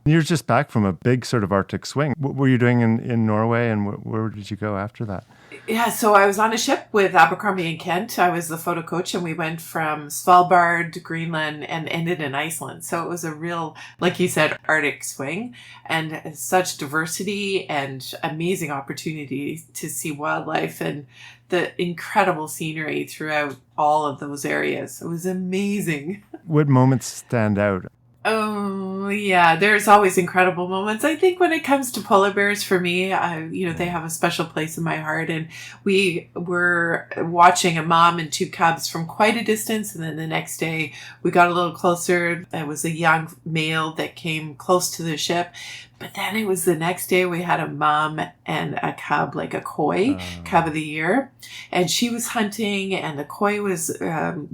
You're just back from a big sort of Arctic swing. What were you doing in Norway, and where did you go after that? Yeah, so I was on a ship with Abercrombie and Kent. I was the photo coach, and we went from Svalbard, Greenland, and ended in Iceland. So it was a real, like you said, Arctic swing, and such diversity and amazing opportunity to see wildlife and the incredible scenery throughout all of those areas. It was amazing. What moments stand out? Oh, yeah, there's always incredible moments. I think when it comes to polar bears, for me, they have a special place in my heart. And we were watching a mom and two cubs from quite a distance. And then the next day we got a little closer. It was a young male that came close to the ship. But then it was the next day we had a mom and a cub, like a koi, cub of the year. And she was hunting and the koi was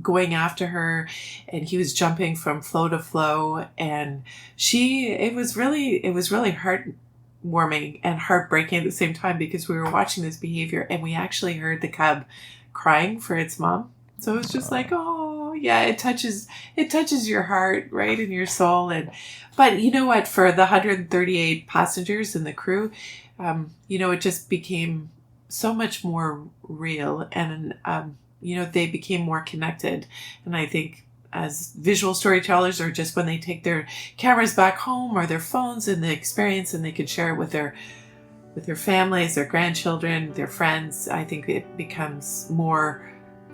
going after her and he was jumping from floe to floe. And it was really heartwarming and heartbreaking at the same time because we were watching this behavior and we actually heard the cub crying for its mom. So it was just like, oh yeah, it touches your heart, right, and your soul. But you know what? For the 138 passengers and the crew, it just became so much more real, and they became more connected. And I think as visual storytellers, or just when they take their cameras back home or their phones and the experience, and they could share it with their families, their grandchildren, their friends, I think it becomes more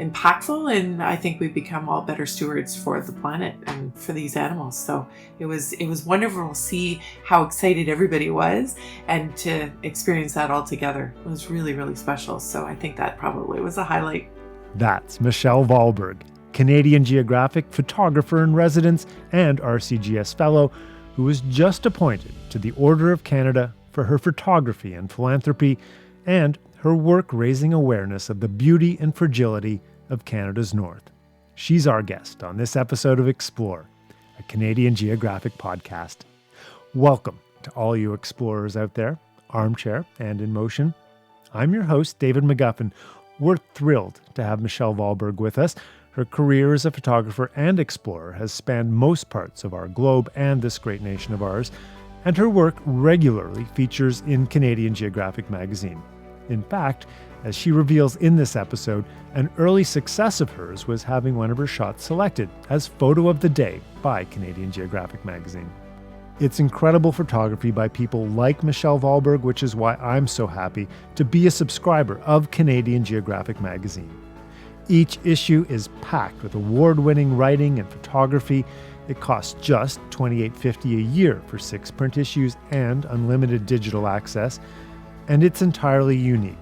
impactful, and I think we become all better stewards for the planet and for these animals. So it was wonderful to see how excited everybody was and to experience that all together. It was really, really special. So I think that probably was a highlight. That's Michelle Valberg, Canadian Geographic photographer in residence and RCGS fellow, who was just appointed to the Order of Canada for her photography and philanthropy and her work raising awareness of the beauty and fragility of Canada's North. She's our guest on this episode of Explore, a Canadian Geographic podcast. Welcome to all you explorers out there, armchair and in motion. I'm your host, David McGuffin. We're thrilled to have Michelle Valberg with us. Her career as a photographer and explorer has spanned most parts of our globe and this great nation of ours, and her work regularly features in Canadian Geographic magazine. In fact, as she reveals in this episode, an early success of hers was having one of her shots selected as Photo of the Day by Canadian Geographic magazine. It's incredible photography by people like Michelle Valberg, which is why I'm so happy to be a subscriber of Canadian Geographic magazine. Each issue is packed with award-winning writing and photography. It costs just $28.50 a year for 6 print issues and unlimited digital access. And it's entirely unique.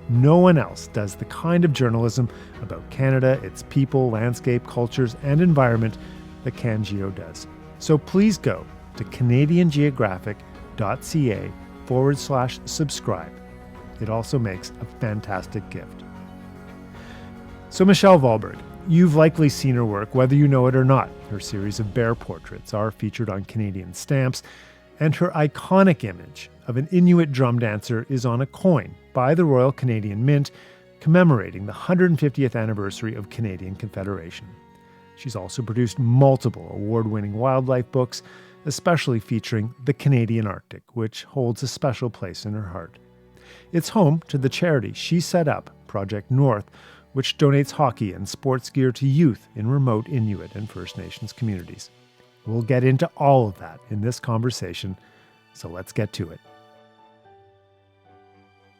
No one else does the kind of journalism about Canada, its people, landscape, cultures, and environment that CanGeo does. So please go to canadiangeographic.ca/subscribe. It also makes a fantastic gift. So Michelle Valberg, you've likely seen her work, whether you know it or not. Her series of bear portraits are featured on Canadian stamps, and her iconic image of an Inuit drum dancer is on a coin by the Royal Canadian Mint, commemorating the 150th anniversary of Canadian Confederation. She's also produced multiple award-winning wildlife books, especially featuring the Canadian Arctic, which holds a special place in her heart. It's home to the charity she set up, Project North, which donates hockey and sports gear to youth in remote Inuit and First Nations communities. We'll get into all of that in this conversation, so let's get to it.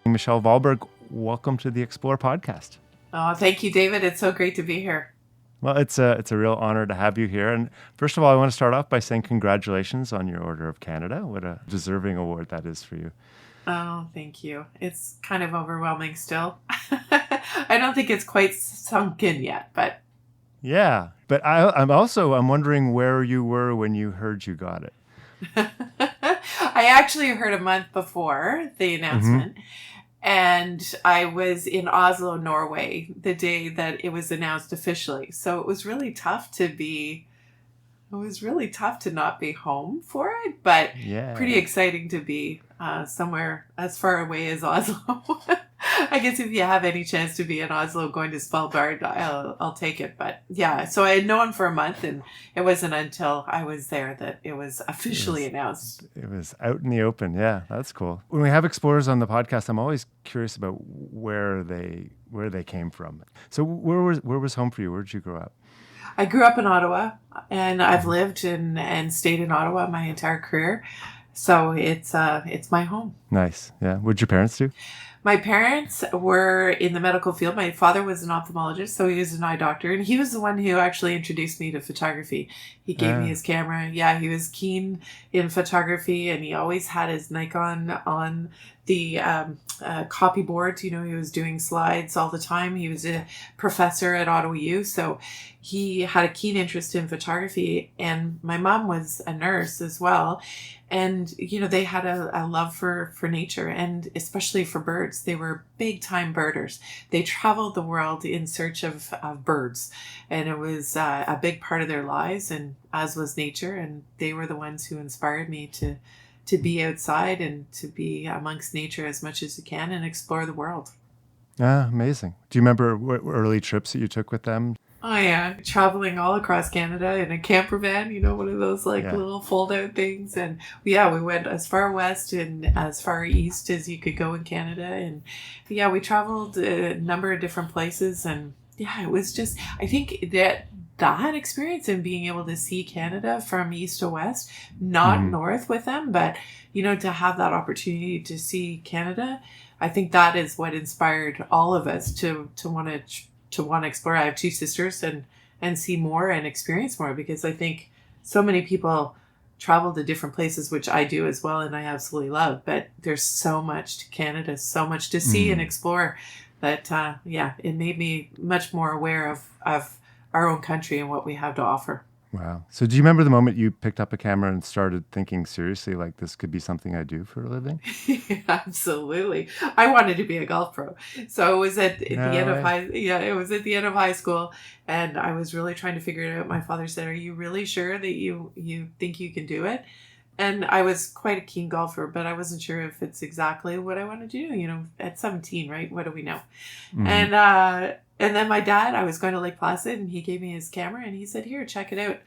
Michelle Valberg, welcome to the Explore podcast. Oh, thank you, David. It's so great to be here. Well, it's a real honor to have you here. And first of all, I want to start off by saying congratulations on your Order of Canada. What a deserving award that is for you. Oh, thank you. It's kind of overwhelming still. I don't think it's quite sunk in yet, but... Yeah, but I'm wondering where you were when you heard you got it. I actually heard a month before the announcement, and I was in Oslo, Norway, the day that it was announced officially. So it was really tough to not be home for it, but pretty exciting to be somewhere as far away as Oslo. I guess if you have any chance to be in Oslo going to Svalbard, I'll take it. But yeah, so I had known for a month, and it wasn't until I was there that it was officially announced. It was out in the open. Yeah, that's cool. When we have explorers on the podcast, I'm always curious about where they came from. So where was home for you? Where did you grow up? I grew up in Ottawa, and I've lived and stayed in Ottawa my entire career. So it's my home. Nice. Yeah. What did your parents do? My parents were in the medical field. My father was an ophthalmologist, so he was an eye doctor, and he was the one who actually introduced me to photography. He gave me his camera. Yeah, he was keen in photography, and he always had his Nikon on the copy board. You know, he was doing slides all the time. He was a professor at Ottawa U, so he had a keen interest in photography. And my mom was a nurse as well. And, you know, they had a love for nature, and especially for birds. They were big time birders. They traveled the world in search of birds, and it was a big part of their lives, and as was nature. And they were the ones who inspired me to be outside and to be amongst nature as much as you can and explore the world. Ah, amazing. Do you remember what early trips that you took with them? Oh yeah, traveling all across Canada in a camper van, you know, one of those little fold out things. And yeah, we went as far west and as far east as you could go in Canada. And yeah, we traveled a number of different places. And yeah, it was just, I think that experience and being able to see Canada from east to west, not north with them, but, you know, to have that opportunity to see Canada, I think that is what inspired all of us to want to explore. I have two sisters and see more and experience more, because I think so many people travel to different places, which I do as well, and I absolutely love. But there's so much to Canada, so much to see and explore that, it made me much more aware of our own country and what we have to offer. Wow. So do you remember the moment you picked up a camera and started thinking seriously, like, this could be something I do for a living? Absolutely. I wanted to be a golf pro. So it was at the end of it was at the end of high school, and I was really trying to figure it out. My father said, "Are you really sure that you think you can do it?" And I was quite a keen golfer, but I wasn't sure if it's exactly what I wanted to do. You know, at 17, right? What do we know? And then my dad, I was going to Lake Placid, and he gave me his camera, and he said, "Here, check it out."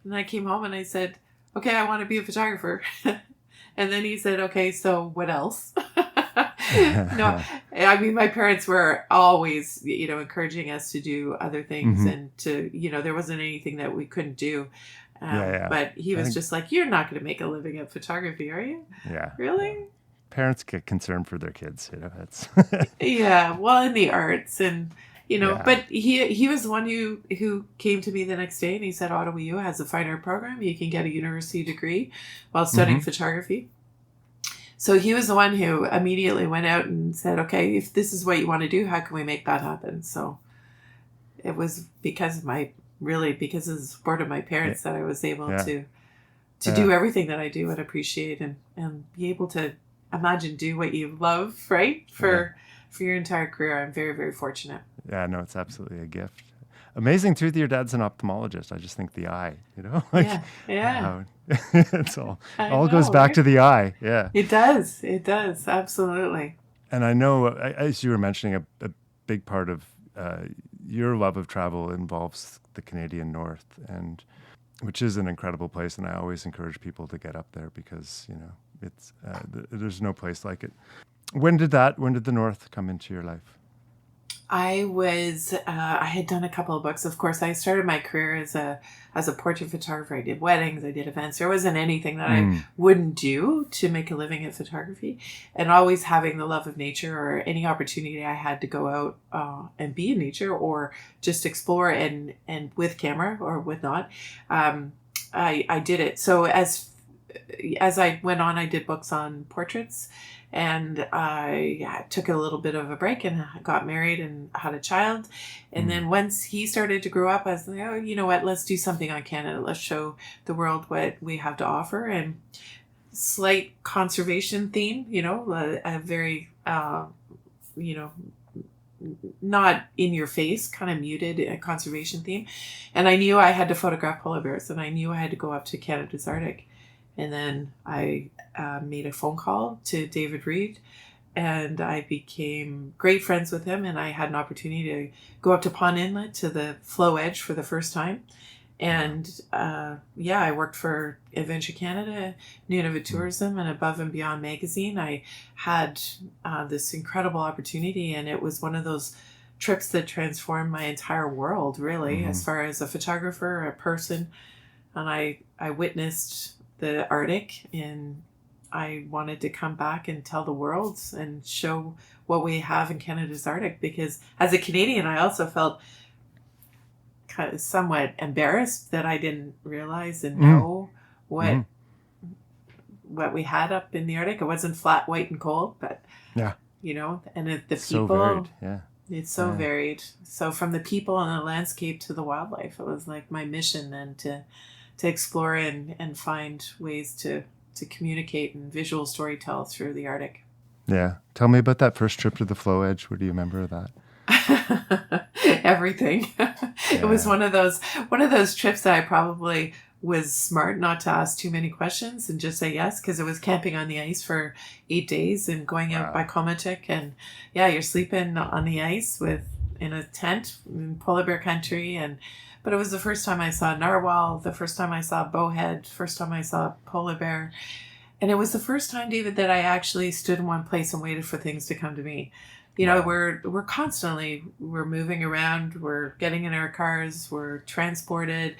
And I came home and I said, "Okay, I want to be a photographer." And then he said, "Okay, so what else?" No, I mean, my parents were always, you know, encouraging us to do other things and to, you know, there wasn't anything that we couldn't do. But he was just like, "You're not going to make a living at photography, are you?" Yeah. Really? Parents get concerned for their kids, you know. It's yeah, well, in the arts and, you know, but he was the one who came to me the next day and he said, "Ottawa U has a fine art program. You can get a university degree while studying photography." So he was the one who immediately went out and said, "Okay, if this is what you want to do, how can we make that happen?" So it was because of the support of my parents that I was able to do everything that I do and appreciate and be able to do what you love, right? For your entire career. I'm very, very fortunate. Yeah, no, it's absolutely a gift. Amazing too that your dad's an ophthalmologist. I just think the eye, you know? It's all goes back to the eye. Yeah. It does. It does. Absolutely. And I know, as you were mentioning, a big part of your love of travel involves the Canadian North, and which is an incredible place. And I always encourage people to get up there because, you know, it's there's no place like it. When did the North come into your life? I had done a couple of books. Of course, I started my career as a portrait photographer. I did weddings, I did events. There wasn't anything that I wouldn't do to make a living at photography. And always having the love of nature, or any opportunity I had to go out and be in nature or just explore and with camera or whatnot, I did it. So as I went on, I did books on portraits. And I took a little bit of a break and got married and had a child. And then once he started to grow up, I was like, "Oh, you know what? Let's do something on Canada. Let's show the world what we have to offer." And slight conservation theme, you know, a very, you know, not in your face, kind of muted conservation theme. And I knew I had to photograph polar bears, and I knew I had to go up to Canada's Arctic. And then I made a phone call to David Reed, and I became great friends with him, and I had an opportunity to go up to Pond Inlet to the flow edge for the first time. And I worked for Adventure Canada, Nunavut Tourism, and Above and Beyond magazine. I had this incredible opportunity, and it was one of those trips that transformed my entire world, really, as far as a photographer, a person. And I witnessed the Arctic, and I wanted to come back and tell the world and show what we have in Canada's Arctic, because as a Canadian, I also felt kind of somewhat embarrassed that I didn't realize and know what we had up in the Arctic. It wasn't flat, white, and cold, but and the people. So varied, yeah. It's so varied. So from the people and the landscape to the wildlife, it was like my mission then to explore and find ways to communicate and visual storytell through the Arctic. Yeah. Tell me about that first trip to the flow edge. What do you remember of that? Everything. It was one of those trips that I probably was smart not to ask too many questions and just say yes, because it was camping on the ice for 8 days and going out by Comatic, and you're sleeping on the ice in a tent in polar bear country. But it was the first time I saw narwhal, the first time I saw bowhead, first time I saw polar bear. And it was the first time, David, that I actually stood in one place and waited for things to come to me. We're constantly, we're moving around, we're getting in our cars, we're transported,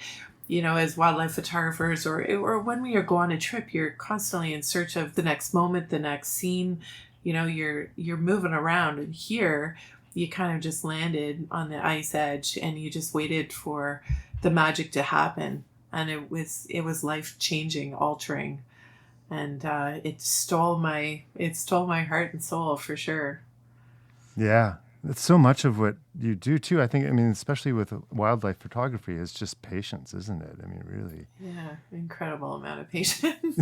as wildlife photographers, or when we go on a trip, you're constantly in search of the next moment, the next scene. You're moving around, and here you kind of just landed on the ice edge and you just waited for the magic to happen. And it was life-changing, altering. And it stole my heart and soul for sure. Yeah, that's so much of what you do too. I think, especially with wildlife photography, is just patience, isn't it? Really. Yeah, incredible amount of patience.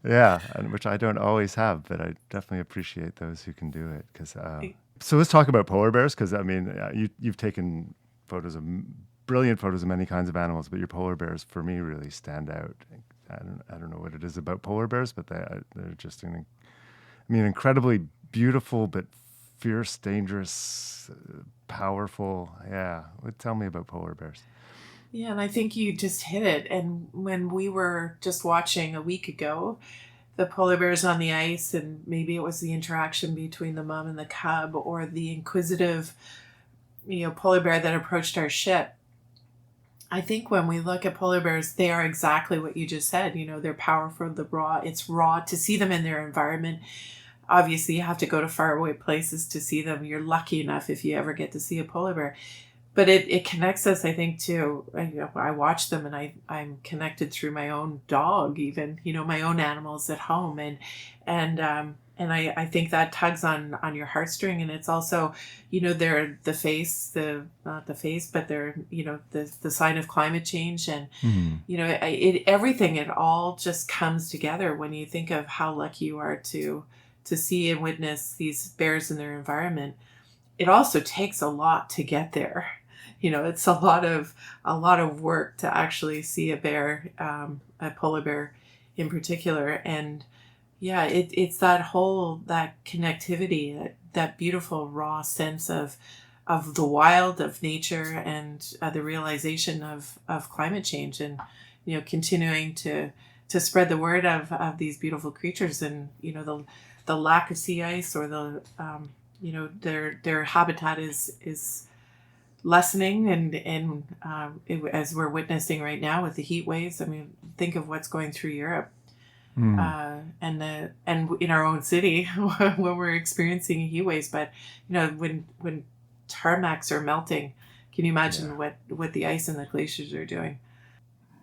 Yeah, which I don't always have, but I definitely appreciate those who can do it. So let's talk about polar bears, because you've taken brilliant photos of many kinds of animals, but your polar bears for me really stand out. I don't know what it is about polar bears, but they're just incredibly beautiful, but fierce, dangerous, powerful. Yeah. Tell me about polar bears. Yeah, and I think you just hit it. And when we were just watching a week ago, the polar bears on the ice, and maybe it was the interaction between the mom and the cub, or the inquisitive, polar bear that approached our ship. I think when we look at polar bears, they are exactly what you just said. They're powerful, it's raw. To see them in their environment, obviously you have to go to faraway places to see them. You're lucky enough if you ever get to see a polar bear. But it connects us, I think, to, I watch them, and I'm connected through my own dog, even, my own animals at home. And I think that tugs on your heartstring. And it's also, they're the face, not the face, but they're, the sign of climate change. And, everything, it all just comes together when you think of how lucky you are to see and witness these bears in their environment. It also takes a lot to get there. It's a lot of work to actually see a bear, a polar bear in particular. And it's that connectivity, that beautiful raw sense of the wild, of nature, and the realization of climate change, and continuing to spread the word of these beautiful creatures, and the lack of sea ice, or the their habitat is lessening, and as we're witnessing right now with the heat waves. Think of what's going through Europe. And in our own city when we're experiencing heat waves. But when tarmacs are melting, can you imagine what the ice and the glaciers are doing?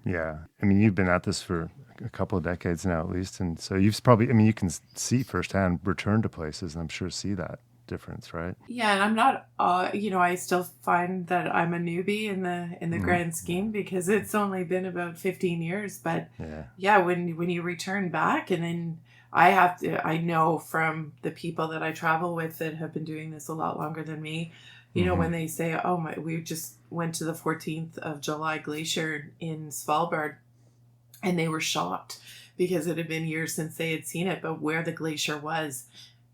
Yeah, you've been at this for a couple of decades now, at least, and so you've probably, you can see firsthand, return to places, and I'm sure see that difference, right? Yeah, and I'm not, I still find that I'm a newbie in the grand scheme, because it's only been about 15 years. But when you return back, and then I know from the people that I travel with that have been doing this a lot longer than me, when they say, we just went to the 14th of July glacier in Svalbard, and they were shocked because it had been years since they had seen it, but where the glacier was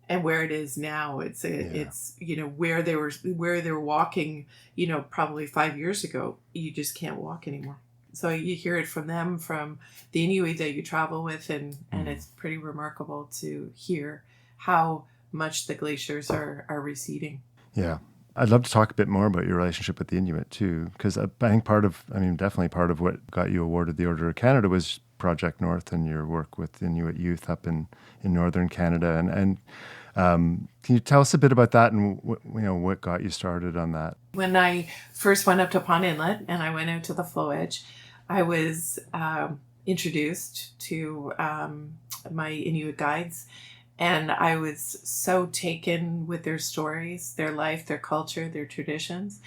and where it is now, it's where they were walking, probably 5 years ago, you just can't walk anymore. So you hear it from them, from the Inuit that you travel with, and it's pretty remarkable to hear how much the glaciers are receding. Yeah. I'd love to talk a bit more about your relationship with the Inuit too, because I think definitely part of what got you awarded the Order of Canada was Project North and your work with Inuit youth up in northern Canada. And can you tell us a bit about that and what got you started on that? When I first went up to Pond Inlet and I went out to the flow edge, I was introduced to my Inuit guides, and I was so taken with their stories, their life, their culture, their traditions.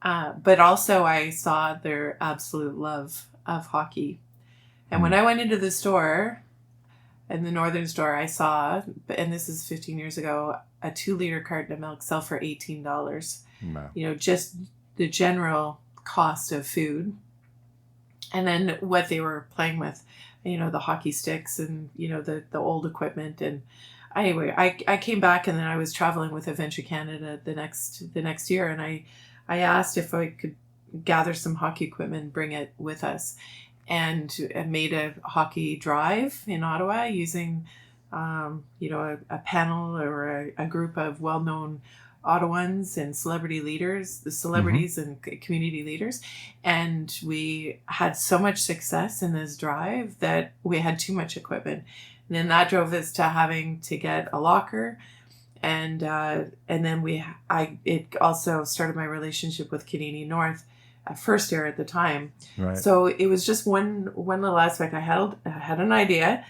But also I saw their absolute love of hockey. And when I went into the store, in the northern store, I saw, and this is 15 years ago, a 2-liter carton of milk sell for $18. Wow. Just the general cost of food. And then what they were playing with, the hockey sticks and, the old equipment. And anyway, I came back, and then I was traveling with Adventure Canada the next year. And I asked if I could gather some hockey equipment and bring it with us. And made a hockey drive in Ottawa using, a panel or a group of well-known Ottawans and celebrity leaders, the celebrities and community leaders. And we had so much success in this drive that we had too much equipment. And then that drove us to having to get a locker. And then it also started my relationship with Canadian North, First Air at the time. Right. So it was just one little aspect. I had an idea.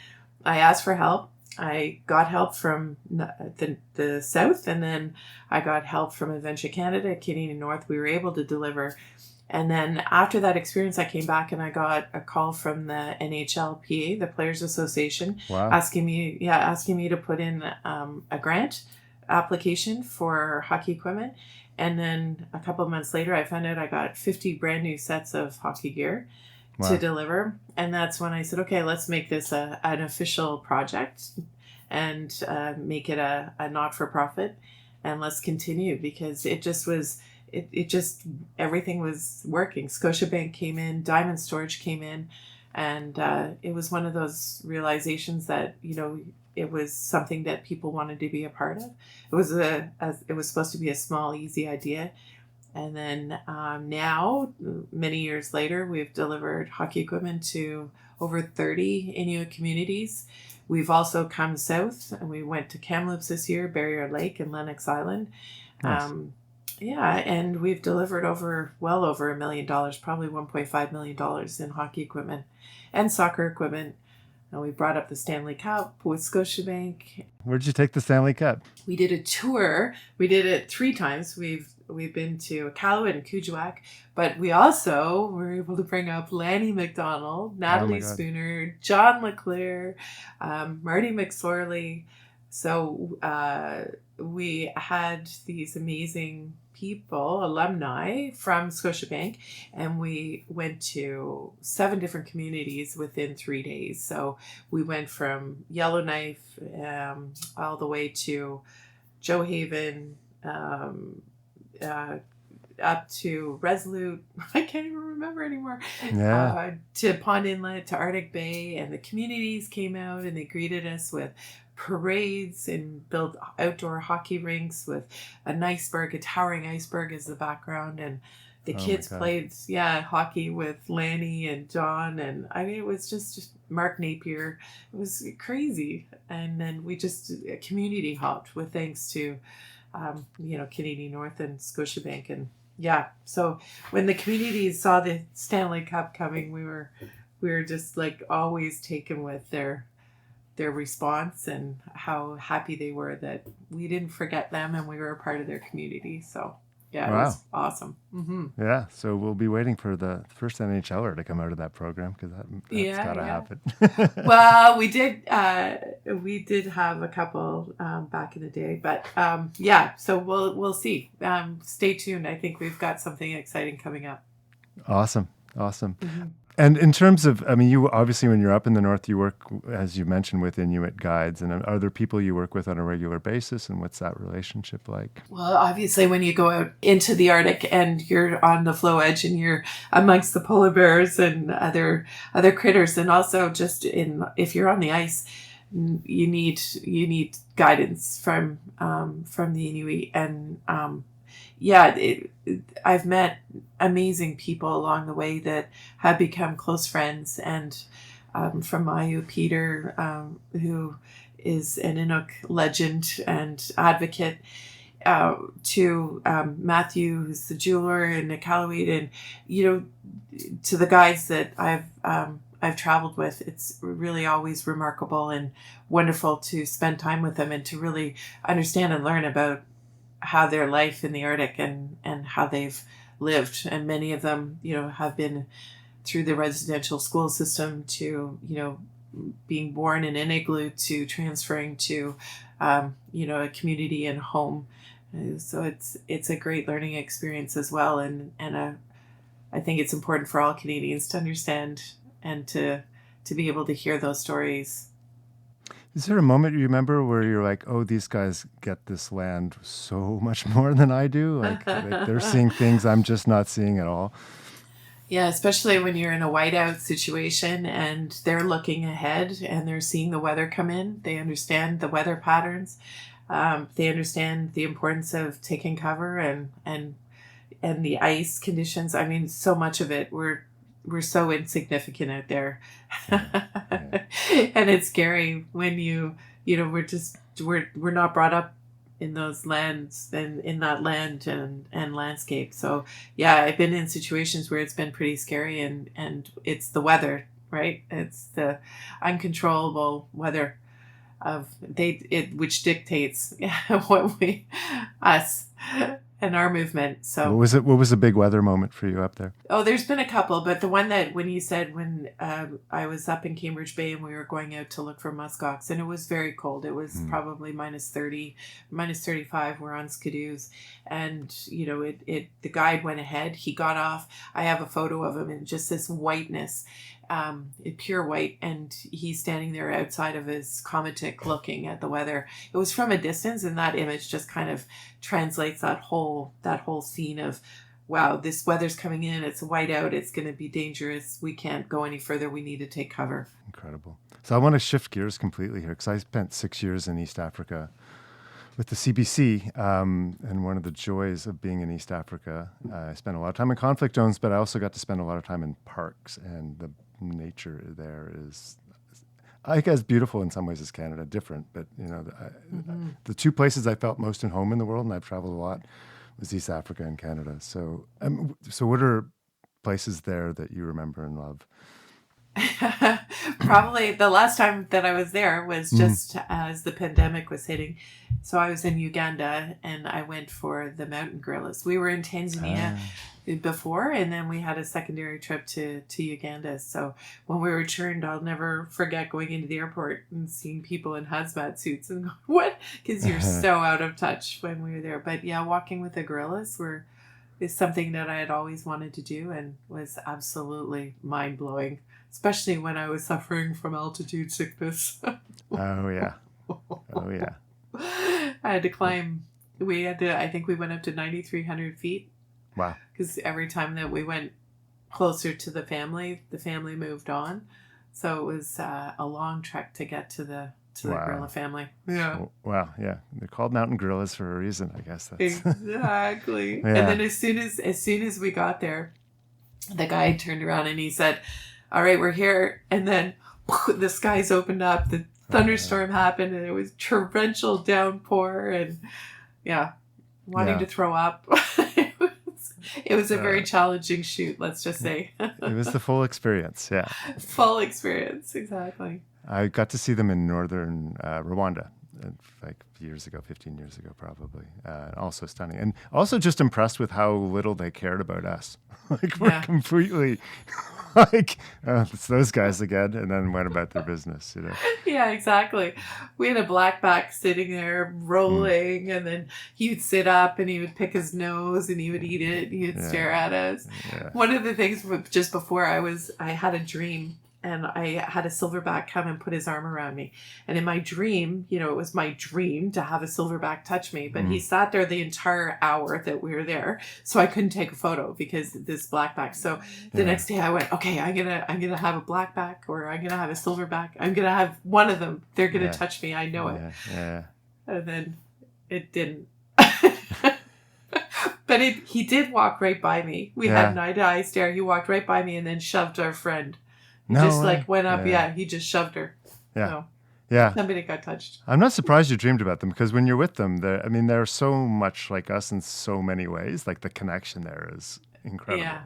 I asked for help. I got help from the South, and then I got help from Adventure Canada, Canadian North. We were able to deliver. And then after that experience, I came back and I got a call from the NHLPA, the Players Association, wow. asking me to put in a grant application for hockey equipment. And then a couple of months later, I found out I got 50 brand new sets of hockey gear to deliver. And that's when I said, okay, let's make this an official project and make it a not-for-profit. And let's continue, because it just everything was working. Scotiabank came in, Diamond Storage came in, and it was one of those realizations that, it was something that people wanted to be a part of. It was supposed to be a small, easy idea. And then now, many years later, we've delivered hockey equipment to over 30 Inuit communities. We've also come south, and we went to Kamloops this year, Barrier Lake and Lennox Island. Nice. And we've delivered well over $1 million, probably $1.5 million in hockey equipment and soccer equipment. And we brought up the Stanley Cup with Scotiabank. Where did you take the Stanley Cup? We did a tour. We did it 3 times. We've been to Iqaluit and Kuujjuaq, but we also were able to bring up Lanny McDonald, Natalie Spooner, John LeClaire, Marty McSorley. So we had these amazing people, alumni from Scotiabank, and we went to 7 different communities within 3 days. So we went from Yellowknife all the way to Joe Haven, up to Resolute, I can't even remember anymore, to Pond Inlet, to Arctic Bay, and the communities came out and they greeted us with parades and built outdoor hockey rinks with an iceberg, a towering iceberg as the background, and the kids played hockey with Lanny and John, and it was just Mark Napier. It was crazy. And then we just community hopped with thanks to Canadian North and Scotiabank. And so when the communities saw the Stanley Cup coming, we were just like always taken with their response and how happy they were that we didn't forget them and we were a part of their community. So it was awesome. Mm-hmm. Yeah, so we'll be waiting for the first NHLer to come out of that program, because that's got to happen. Well, we did have a couple back in the day, but so we'll see. Stay tuned. I think we've got something exciting coming up. Awesome. Mm-hmm. And in terms of, I mean, you obviously, when you're up in the north, you work, as you mentioned, with Inuit guides. And are there people you work with on a regular basis? And what's that relationship like? Well, obviously, when you go out into the Arctic and you're on the floe edge and you're amongst the polar bears and other critters, and also just if you're on the ice, you need guidance from the Inuit. And I've met amazing people along the way that have become close friends. And from Mayu Peter, who is an Inuk legend and advocate, to Matthew, who's the jeweler, and Iqaluit, and to the guides that I've traveled with. It's really always remarkable and wonderful to spend time with them and to really understand and learn about how their life in the Arctic and how they've lived. And many of them, have been through the residential school system to, being born in an igloo to transferring to, a community and home. So it's a great learning experience as well. And I think it's important for all Canadians to understand and to be able to hear those stories. Is there a moment you remember where you're like, oh, these guys get this land so much more than I do? Like they're seeing things I'm just not seeing at all. Yeah, especially when you're in a whiteout situation and they're looking ahead and they're seeing the weather come in. They understand the weather patterns. They understand the importance of taking cover and the ice conditions. I mean, so much of it, we're so insignificant out there. And it's scary when we're not brought up in those lands and in that land and landscape. So yeah, I've been in situations where it's been pretty scary, and it's the weather, right? It's the uncontrollable weather which dictates us and our movement. So what was a big weather moment for you up there? Oh, there's been a couple, but the one that when you said when I was up in Cambridge Bay and we were going out to look for muskox, and it was very cold. It was probably minus 30, minus 35. We're on skidoos, and the guide went ahead. He got off. I have a photo of him in just this whiteness, pure white, and he's standing there outside of his cometic looking at the weather. It was from a distance, and that image just kind of translates that whole scene of, wow, this weather's coming in, it's a whiteout, it's going to be dangerous, we can't go any further, we need to take cover. Incredible. So I want to shift gears completely here, because I spent 6 years in East Africa with the CBC, and one of the joys of being in East Africa, I spent a lot of time in conflict zones, but I also got to spend a lot of time in parks, and the nature there is, I guess, beautiful in some ways as Canada, different, but the two places I felt most at home in the world, and I've traveled a lot, was East Africa and Canada. So what are places there that you remember and love? Probably the last time that I was there was just as the pandemic was hitting. So I was in Uganda and I went for the mountain gorillas. We were in Tanzania before, and then we had a secondary trip to Uganda. So when we returned, I'll never forget going into the airport and seeing people in hazmat suits and going, what? Because you're so out of touch when we were there. But yeah, walking with the gorillas is something that I had always wanted to do and was absolutely mind-blowing, especially when I was suffering from altitude sickness. Oh yeah. I had to climb. I think we went up to 9,300 feet. Wow. Because every time that we went closer to the family moved on. So it was a long trek to get to the gorilla family. Yeah. Oh, wow. Yeah. They're called mountain gorillas for a reason, I guess. Exactly. Yeah. And then as soon as we got there, the guy turned around and he said, all right, we're here. And then the skies opened up, the thunderstorm happened, and it was torrential downpour, and wanting to throw up. It was a very challenging shoot, let's just say. It was the full experience, yeah. Full experience, exactly. I got to see them in northern Rwanda, like years ago, 15 years ago, probably. Also stunning. And also just impressed with how little they cared about us. Like we're completely like, it's those guys again, and then went about their business, you know. Yeah, exactly. We had a blackback sitting there rolling, and then he would sit up and he would pick his nose and he would eat it. And he would stare at us. Yeah. One of the things just before I had a dream. And I had a silverback come and put his arm around me. And in my dream, you know, it was my dream to have a silverback touch me. But he sat there the entire hour that we were there. So I couldn't take a photo because this blackback. So the next day I went, okay, I'm gonna have a blackback, or I'm gonna have a silverback. I'm gonna have one of them. They're gonna touch me. I know it. Yeah. And then it didn't. But he did walk right by me. We had an eye-to-eye stare. He walked right by me and then shoved our friend. He just went up. Yeah, he just shoved her. Yeah. So somebody got touched. I'm not surprised you dreamed about them, because when you're with them, they're so much like us in so many ways. Like the connection there is incredible. Yeah.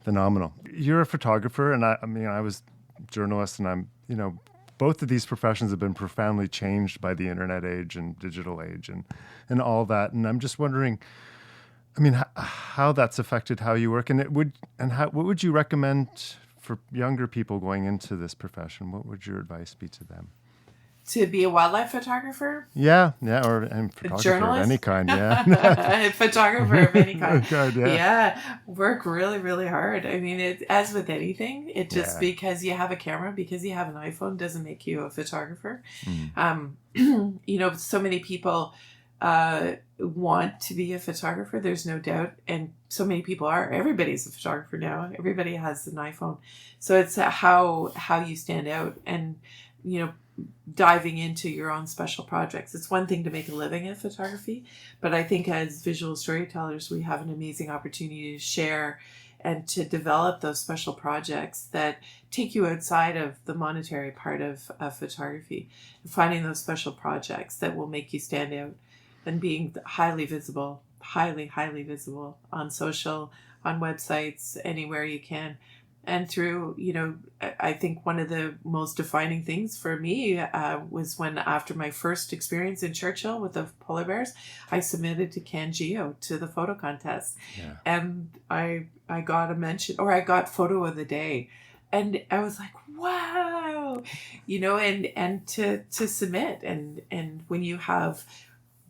Phenomenal. You're a photographer, and I was a journalist, and I'm, you know, both of these professions have been profoundly changed by the internet age and digital age and all that. And I'm just wondering, I mean, how that's affected how you work, what would you recommend for younger people going into this profession? What would your advice be to them? To be a wildlife photographer? Yeah, or photographer of any kind, Photographer of any kind. Yeah, work really, really hard. I mean, as with anything, it just because you have a camera, because you have an iPhone, doesn't make you a photographer. You know, so many people want to be a photographer, there's no doubt, and so many people are. Everybody's a photographer now. Everybody has an iPhone. So it's how you stand out, and, you know, diving into your own special projects. It's one thing to make a living at photography, but I think as visual storytellers, we have an amazing opportunity to share and to develop those special projects that take you outside of the monetary part of photography, finding those special projects that will make you stand out, and being highly visible on social, on websites, anywhere you can. And through, you know, I think one of the most defining things for me was when, after my first experience in Churchill with the polar bears, I submitted to Can Geo to the photo contest. Yeah. And I got a mention, or I got photo of the day. And I was like, wow, you know, and to submit. And when you have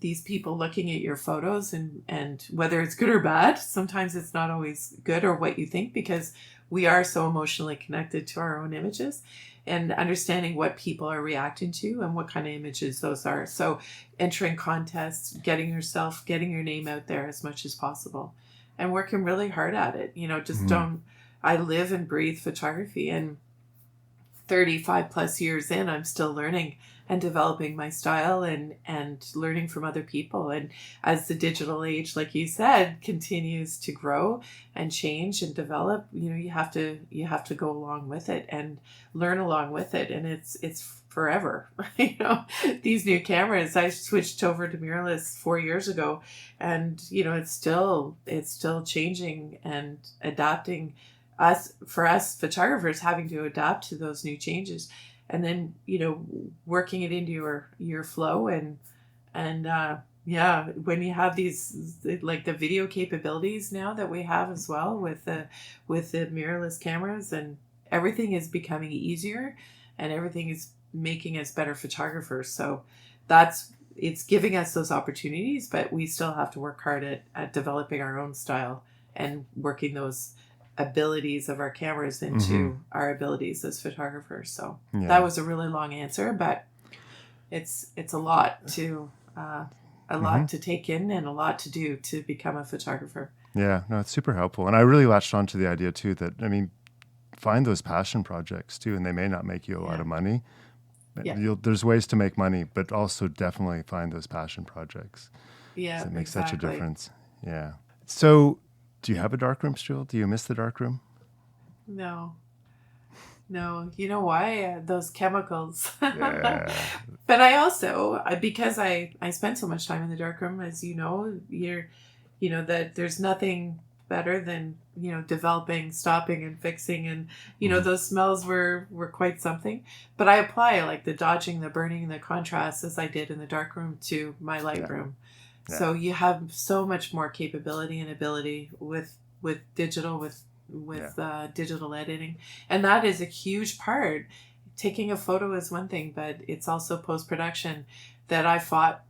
these people looking at your photos, and whether it's good or bad, sometimes it's not always good or what you think, because we are so emotionally connected to our own images, and understanding what people are reacting to and what kind of images those are. So entering contests, getting your name out there as much as possible, and working really hard at it. You know, just I live and breathe photography, and 35 plus years in, I'm still learning and developing my style and learning from other people. And as the digital age, like you said, continues to grow and change and develop, you know, you have to go along with it and learn along with it. And it's forever. You know, these new cameras, I switched over to mirrorless 4 years ago, and, you know, it's still changing and adapting. For us photographers, having to adapt to those new changes, and then, you know, working it into your flow, and when you have these, like the video capabilities now that we have as well with the mirrorless cameras, and everything is becoming easier, and everything is making us better photographers. So it's giving us those opportunities, but we still have to work hard at developing our own style and working those abilities of our cameras into our abilities as photographers. So that was a really long answer, but it's a lot to lot to take in, and a lot to do to become a photographer. Yeah, no, it's super helpful. And I really latched on to the idea too that, I mean, find those passion projects too, and they may not make you a lot of money. There's ways to make money, but also definitely find those passion projects. Yeah, it makes such a difference. Yeah. So, do you have a darkroom, Stuart? Do you miss the darkroom? No. You know why? Those chemicals. Yeah. But I also, because I spend so much time in the darkroom, as you know, that there's nothing better than, developing, stopping and fixing. And, those smells were quite something. But I apply like the dodging, the burning, the contrast as I did in the dark room to my light room. Yeah. So you have so much more capability and ability with digital, with digital editing. And that is a huge part. Taking a photo is one thing, but it's also post-production that I fought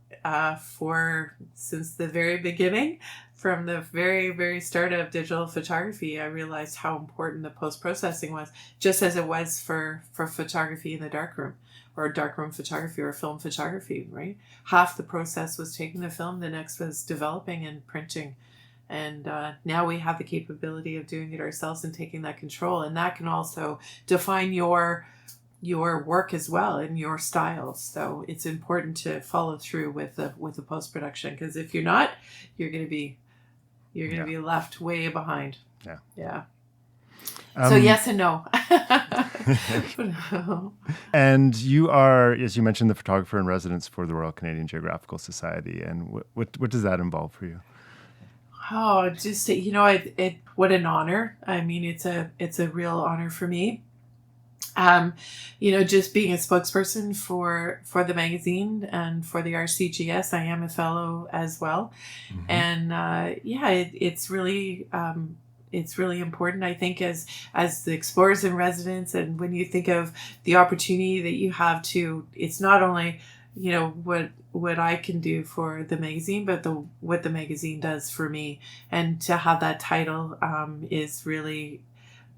for since the very beginning. From the very, very start of digital photography, I realized how important the post-processing was, just as it was for photography in the darkroom, or darkroom photography, or film photography, right? Half the process was taking the film, the next was developing and printing. And now we have the capability of doing it ourselves and taking that control. And that can also define your work as well and your style. So it's important to follow through with the post-production, because if you're not, you're going to be left way behind. Yeah. So yes and no. And you are, as you mentioned, the photographer in residence for the Royal Canadian Geographical Society. And what does that involve for you? Oh, just what an honor. I mean, it's a real honor for me. Just being a spokesperson for the magazine and for the RCGS. I am a fellow as well. Mm-hmm. And it's really important, I think, as the explorers in residence. And when you think of the opportunity that you have to, it's not only what I can do for the magazine, but what the magazine does for me. And to have that title is really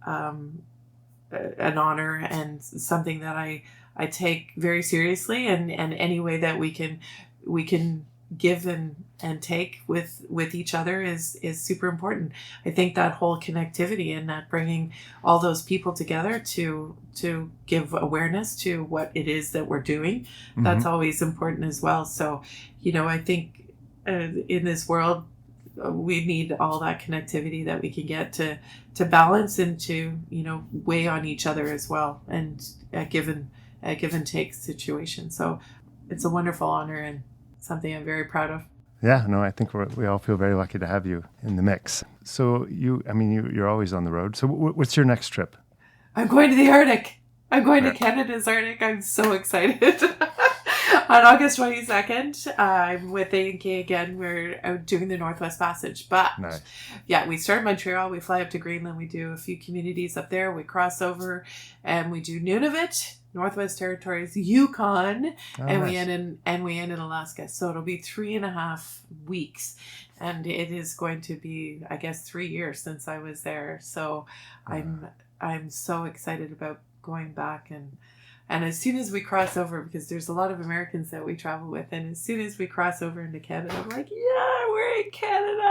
an honor and something that I take very seriously. And any way that we can give and take with each other is super important. I think that whole connectivity and that bringing all those people together to give awareness to what it is that we're doing, mm-hmm. that's always important as well. So, I think in this world, we need all that connectivity that we can get to balance and to, weigh on each other as well, and a give and take situation. So it's a wonderful honor and something I'm very proud of. Yeah, no, I think we all feel very lucky to have you in the mix. So you're always on the road. So what's your next trip? I'm going to the Arctic. I'm going to Canada's Arctic. I'm so excited. On August 22nd, I'm with A&K again. We're doing the Northwest Passage. But nice. Yeah, we start in Montreal. We fly up to Greenland. We do a few communities up there. We cross over and we do Nunavut, Northwest Territories, Yukon, and nice. we end in Alaska. So it'll be 3.5 weeks. And it is going to be, I guess, 3 years since I was there. So I'm so excited about going back. And as soon as we cross over, because there's a lot of Americans that we travel with, and as soon as we cross over into Canada, I'm like, yeah, we're in Canada.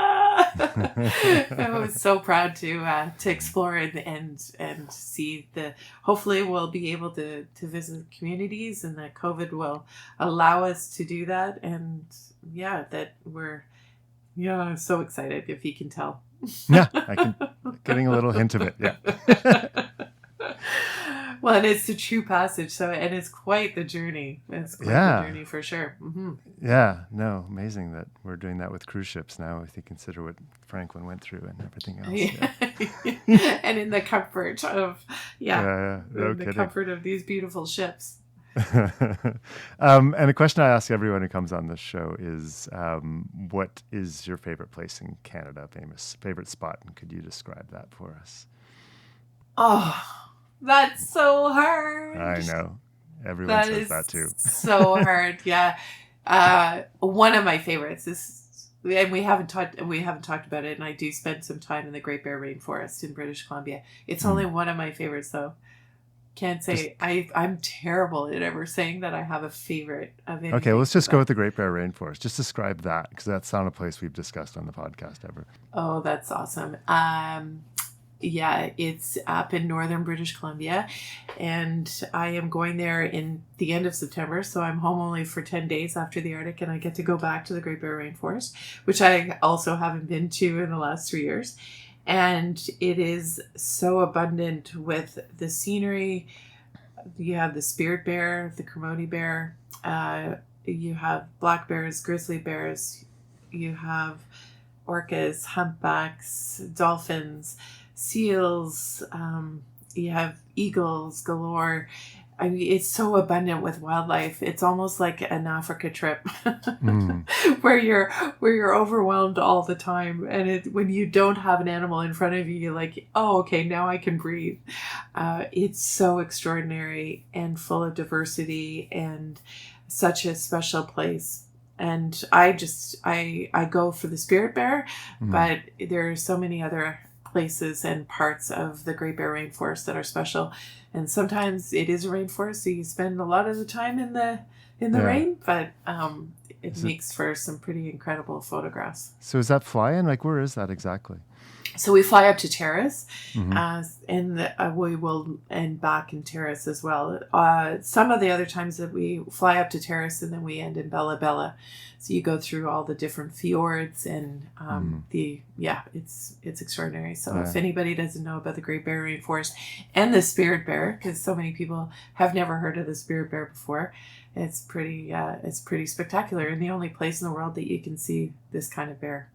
I was so proud to explore and see hopefully we'll be able to visit communities, and that COVID will allow us to do that. And I'm so excited, if you can tell. Yeah, I can, getting a little hint of it. Yeah. Well, and it's a true passage, and it's quite the journey. It's quite the journey for sure. Mm-hmm. Yeah, no, amazing that we're doing that with cruise ships now, if you consider what Franklin went through and everything else. Yeah. And in the comfort of, kidding. Comfort of these beautiful ships. And a question I ask everyone who comes on this show is, what is your favorite place in Canada, favorite spot? And could you describe that for us? Oh, that's so hard. I know. Everyone says that too. So hard. Yeah. One of my favorites is, and we haven't talked about it, and I do spend some time in the Great Bear Rainforest in British Columbia. It's only one of my favorites, though. Can't say I'm terrible at ever saying that I have a favorite of anything. Okay, let's just go with the Great Bear Rainforest. Just describe that, because that's not a place we've discussed on the podcast ever. Oh, that's awesome. Yeah, it's up in northern British Columbia, and I am going there in the end of September, so I'm home only for 10 days after the Arctic, and I get to go back to the Great Bear Rainforest, which I also haven't been to in the last 3 years. And it is so abundant with the scenery. You have the spirit bear, the Kermode bear, you have black bears, grizzly bears, you have orcas, humpbacks, dolphins, seals. You have eagles galore. I mean, it's so abundant with wildlife. It's almost like an Africa trip where you're overwhelmed all the time. And when you don't have an animal in front of you, you're like, oh, okay, now I can breathe. It's so extraordinary and full of diversity and such a special place. And I go for the spirit bear, but there are so many other places and parts of the Great Bear Rainforest that are special. And sometimes it is a rainforest, so you spend a lot of the time in the rain, but it makes for some pretty incredible photographs. So is that fly-in? Like, where is that exactly? So we fly up to Terrace, and we will end back in Terrace as well. Some of the other times that we fly up to Terrace and then we end in Bella Bella. So you go through all the different fjords and it's extraordinary. So if anybody doesn't know about the Great Bear Rainforest and the Spirit Bear, because so many people have never heard of the Spirit Bear before, it's pretty spectacular, and the only place in the world that you can see this kind of bear.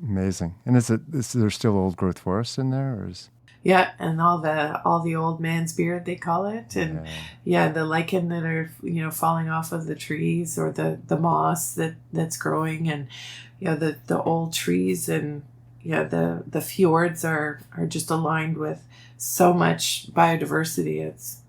Amazing. And is there still old growth forests in there, or is? Yeah, and all the old man's beard, they call it, and the lichen that are falling off of the trees, or the moss that's growing, and the old trees, and the fjords are just aligned with so much biodiversity. It's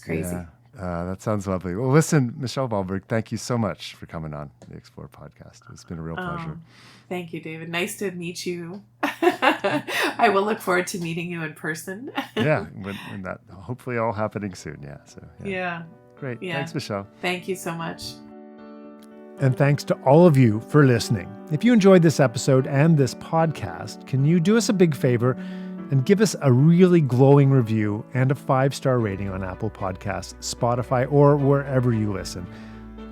crazy. Yeah. That sounds lovely. Well, listen, Michelle Valberg, thank you so much for coming on the Explore podcast. It's been a real pleasure. Thank you, David. Nice to meet you. I will look forward to meeting you in person. Yeah, when that hopefully all happening soon. Yeah. So yeah. Great. Yeah. Thanks, Michelle. Thank you so much. And thanks to all of you for listening. If you enjoyed this episode and this podcast, can you do us a big favor and give us a really glowing review and a 5-star rating on Apple Podcasts, Spotify, or wherever you listen?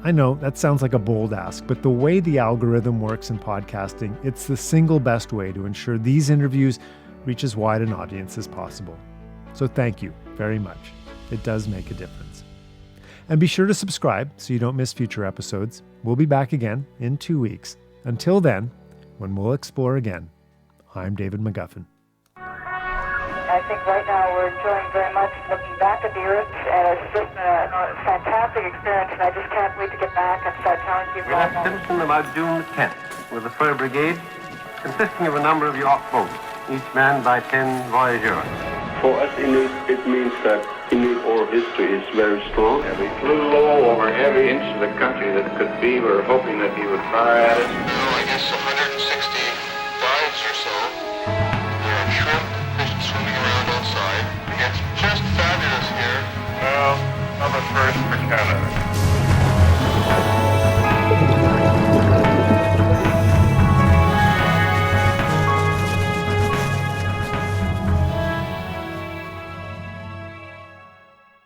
I know that sounds like a bold ask, but the way the algorithm works in podcasting, it's the single best way to ensure these interviews reach as wide an audience as possible. So thank you very much. It does make a difference. And be sure to subscribe so you don't miss future episodes. We'll be back again in 2 weeks. Until then, when we'll explore again, I'm David McGuffin. I think right now we're enjoying very much looking back at the Earth, and it's just a fantastic experience, and I just can't wait to get back and start telling people. We left Simpson about June the 10th with the fur brigade, consisting of a number of yacht boats, each manned by 10 voyageurs. For us Inuit, it means that Inuit oral history is very strong. And we flew low over every inch of the country that could be. We were hoping that he would fire at us. Oh, I guess 160 dives or so. We had shrimp, fish swimming around outside. We had